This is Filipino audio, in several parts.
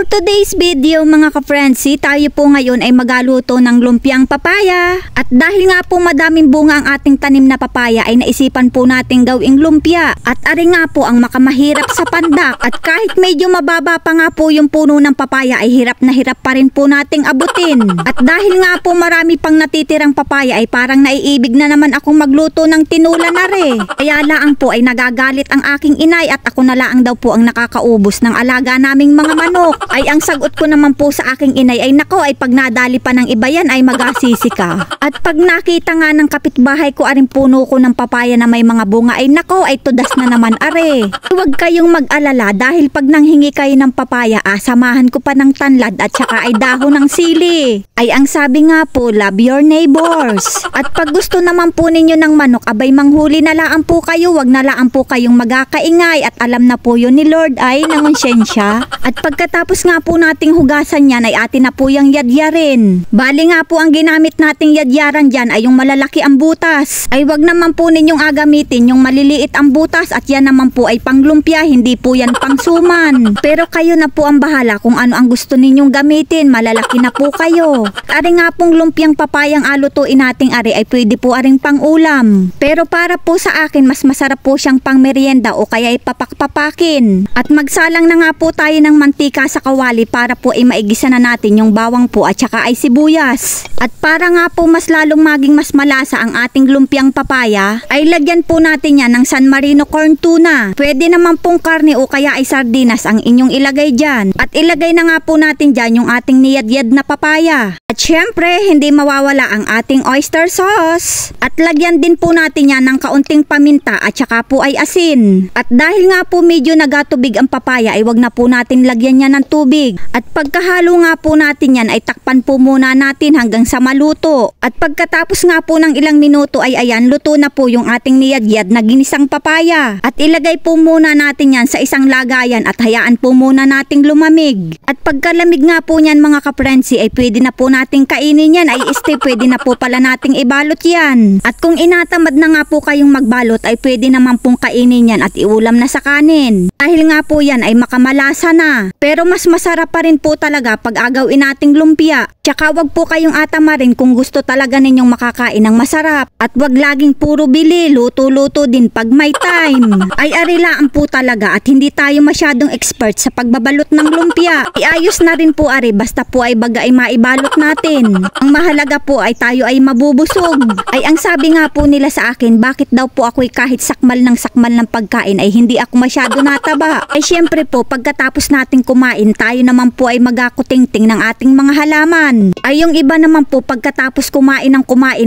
For today's video mga ka-Frenzy, tayo po ngayon ay magaluto ng lumpiang papaya. At dahil nga po madaming bunga ang ating tanim na papaya ay naisipan po natin gawing lumpia. At ari nga po ang makamahirap sa pandak. At kahit medyo mababa pa nga po yung puno ng papaya ay hirap na hirap pa rin po nating abutin. At dahil nga po marami pang natitirang papaya ay parang naiibig na naman akong magluto ng tinula na rin. Kaya laang po ay nagagalit ang aking inay at ako na laang daw po ang nakakaubos ng alaga naming mga manok. Ay ang sagot ko naman po sa aking inay ay nako ay pag nadali pa ng iba yan ay magasisi ka. At pag nakita nga ng kapitbahay ko aring puno ko ng papaya na may mga bunga ay nako ay tudas na naman are. Huwag kayong mag-alala dahil pag nanghingi kayo ng papaya samahan ko pa ng tanlad at saka ay dahon ng sili. Ay ang sabi nga po, love your neighbors. At pag gusto naman po ninyo ng manok abay manghuli na laan po kayo, wag na laan po kayong magkakaingay at alam na po yun ni Lord ay nangonsensya. At pagkatapos nga po nating hugasan yan ay atin na po yung yadyarin. Bali nga po ang ginamit nating yadyaran dyan ay yung malalaki ang butas. Ay wag naman po ninyong agamitin yung maliliit ang butas at yan naman po ay panglumpia, hindi po yan pangsuman. Pero kayo na po ang bahala kung ano ang gusto ninyong gamitin, malalaki na po kayo. Ari nga pong lumpiang papayang alutuin nating ari ay pwede po aring pang ulam. Pero para po sa akin mas masarap po siyang pang merienda o kaya ay papakpapakin. At magsalang na nga po tayo ng mantika sa kawali para po ay maigisa na natin yung bawang po at saka ay sibuyas. At para nga po mas lalong maging mas malasa ang ating lumpiang papaya, ay lagyan po natin yan ng San Marino corn tuna. Pwede naman pong karne o kaya ay sardinas ang inyong ilagay dyan. At ilagay na nga po natin dyan yung ating niyadyad na papaya. At syempre, hindi mawawala ang ating oyster sauce. At lagyan din po natin yan ng kaunting paminta at saka po ay asin. At dahil nga po medyo nagatubig ang papaya ay wag na po natin lagyan yan ng tubig. At pagkahalo nga po natin yan ay takpan po muna natin hanggang sa maluto. At pagkatapos nga po ng ilang minuto ay ayan, luto na po yung ating niyadyad na ginisang papaya. At ilagay po muna natin yan sa isang lagayan at hayaan po muna nating lumamig. At pagkalamig nga po niyan mga ka-Frenzy ay pwede na po nating kainin yan, ay pwede na po pala nating ibalot yan. At kung inatamad na nga po kayong magbalot ay pwede naman pong kainin yan at iulam na sa kanin. Dahil nga po yan ay makamalasa na. Pero mas masarap pa rin po talaga pag agawin nating lumpia. Tsaka wag po kayong atama rin kung gusto talaga ninyong makakain ng masarap. At wag laging puro bili, luto-luto din pag may time. Ay arilaan po talaga at hindi tayo masyadong expert sa pagbabalot ng lumpia. Iayos na rin po ari basta po ay baga ay maibalot natin. Ang mahalaga po ay tayo ay mabubusog. Ay ang sabi nga po nila sa akin, bakit daw po ako'y kahit sakmal ng pagkain ay hindi ako masyado nataba. Ay syempre po pagkatapos nating kumain tayo naman po ay magakutingting ng ating mga halaman. Ay yung iba naman po pagkatapos kumain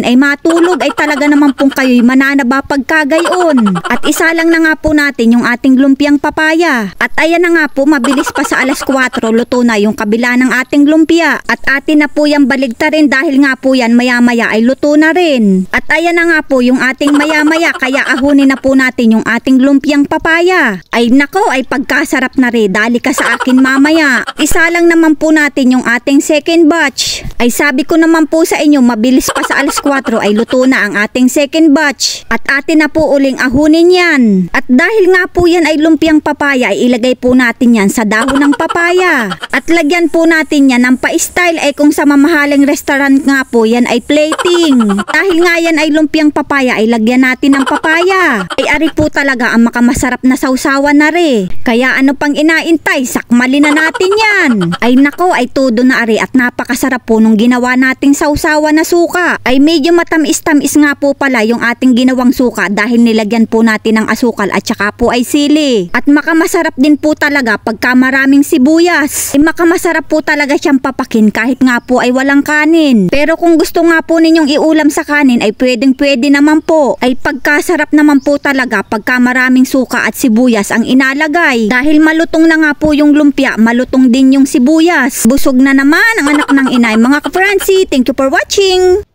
ay matulog ay talaga naman pong kayo'y mananaba pagkagayon. At isa lang na nga po natin yung ating lumpiang papaya. At ayan na nga po mabilis pa sa alas 4 luto na yung kabila ng ating lumpia. At atin na po yung baligtarin dahil nga po yan maya-maya ay luto na rin. At ayan na nga po yung ating maya-maya kaya ahunin na po natin yung ating lumpiang papaya. Ay nako ay pagkasarap na rin, dali ka sa akin mamaya. Isa lang naman po natin yung ating second batch. Ay sabi ko naman po sa inyo mabilis pa sa alas 4 ay luto na ang ating second batch. At atin na po uling ahunin yan. At dahil nga po yan ay lumpiang papaya ay ilagay po natin yan sa dahon ng papaya. At lagyan po natin yan ng pa-style ay kung sa mamahaling restaurant nga po yan ay plating. Dahil nga yan ay lumpiang papaya ay lagyan natin ng papaya. Ay ari po talaga ang makamasarap na sausawan na rin. Kaya ano pang inaintay, sakmalin na natin yan. Ay nako ay todo na ari at napakasarap po nung ginawa nating sausawan na suka. Ay medyo matamis-tamis nga po pala yung ating ginawang suka dahil nilagyan po natin ng asukal at saka po ay sili. At makamasarap din po talaga pagka maraming sibuyas. Ay makamasarap po talaga siyang papakin kahit nga po ay walang kanin. Pero kung gusto nga po ninyong iulam sa kanin ay pwedeng-pwede naman po. Ay pagkasarap naman po talaga pagka maraming suka at sibuyas ang inalagay. Dahil malutong na nga po yung lumpia, malutong din yung sibuyas. Busog na naman ang anak ng inay mga ka-Frenzy. Thank you for watching!